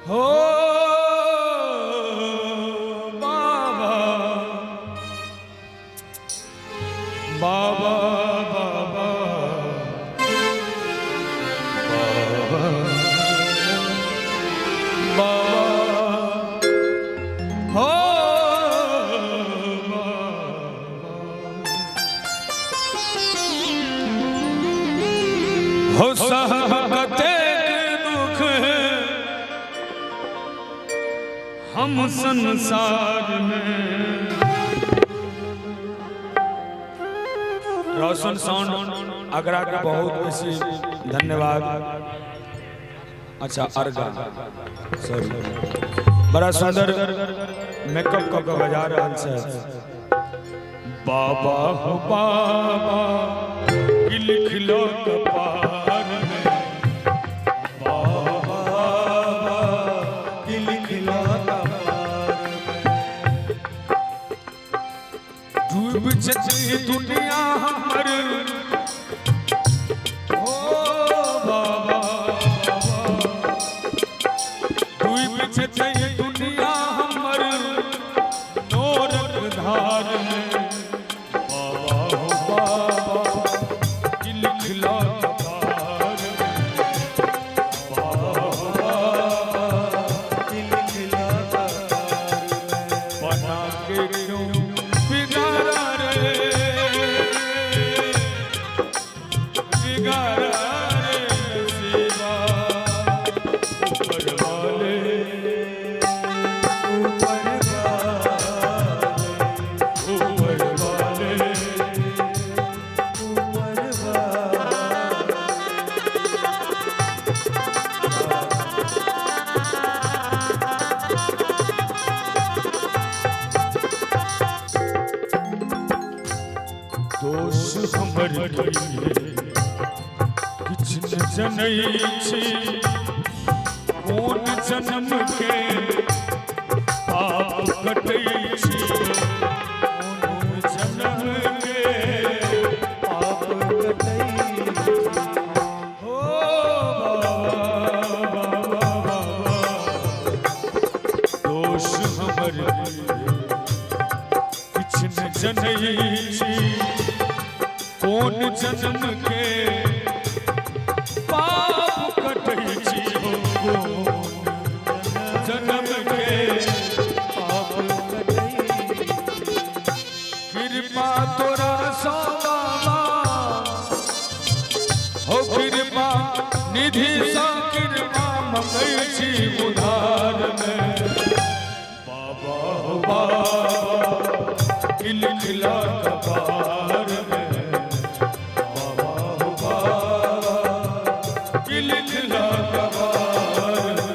हो बाबा बाबा बाबा बाबा हो हो सहबते दुख हम संसार में। रोशन साउंड आगरा का बहुत बेसी धन्यवाद। अच्छा अर्गा सॉरी बड़ा सुंदर मेकअप का बजा रहा है। बाबा हो बाबा कि लिख लो कपार में, बाबा कि लिख लो कपार में। डूब चली दुनिया हमर ओ बाबा डूब चली दुनिया हमर नोरक धार में। बाबा हो बाबा कि लिख लो कपार में, बाबा कि लिख लो कपार में। बना के क्यों बिगाड़ा रे बिगाड़ा रे नसीबा। ऊपर वाले ऊपर वाले दोष हमर किछ न जनई छी, कोन जन्म के पाप कटई छी, कोन जन्म के पाप कटई छी। हो बाबा बाबा दोष हमर किछ न जनई छी, कोन जन्म के पाप कटई छी, कोन जन्म के पाप कटई छी। कृपा तोरा सो बाबा हो कृपा निधि सा कृपा मंगै छी उधार में। बाबा हो बाबा कि लिख लो कपार में, बाबा हो बाबा कि लिख लो कपार में।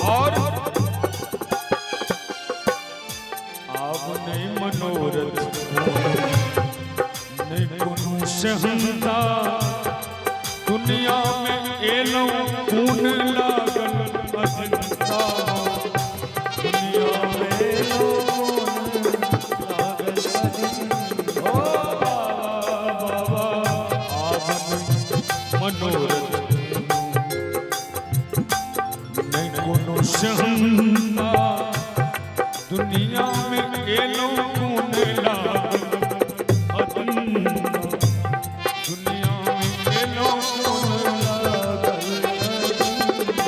और आब नहीं मनोरथ नहीं कोनो सहनता, दुनिया में एलो खून लागल अजंता। दुनिया में एलो खून लागल अजंता। ओ बाबा बाबा आब नहीं मनोरथ नहीं कोनो सहनता, दुनिया में एलो खून लागल अजंता। दुनिया में एलो खून लागल अजंता।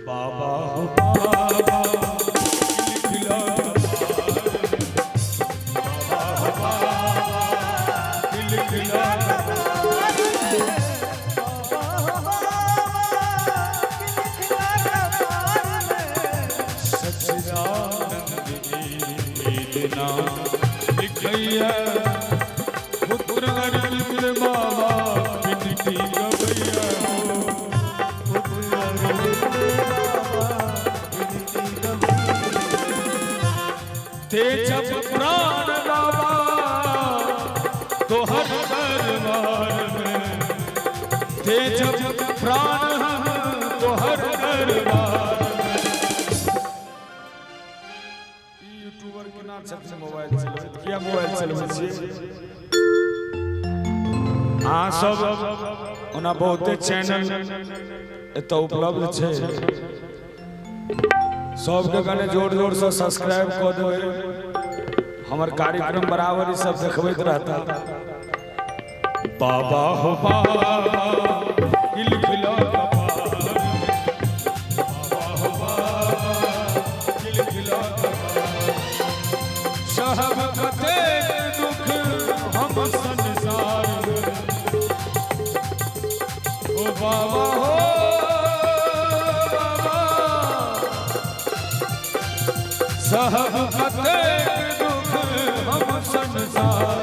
बाबा हो बाबा खिला बाबा खिला सच्चिदानंद ईदना लिखैया पुत्र अरविंद बाबा बिनती गवैया ते जब प्राण बाबा तो हर दरबार में ते जब प्राण तो हर दरबार में यूट्यूबर के नाम सबसे मोबाइल चलबे किया मोबाइल चलबे छी हां सब ओना बहुते चैनल एत उपलब्ध छै सबके गाने जोर जोर से सब्सक्राइब कर देवे हमार कार्यक्रम बराबर ही सब देखबैत रहता बाबा हो बाबा खिला बाबा हो बाबा खिला सब कते दुख हम संसार में ओ बाबा हो सब कते दुख हम संसार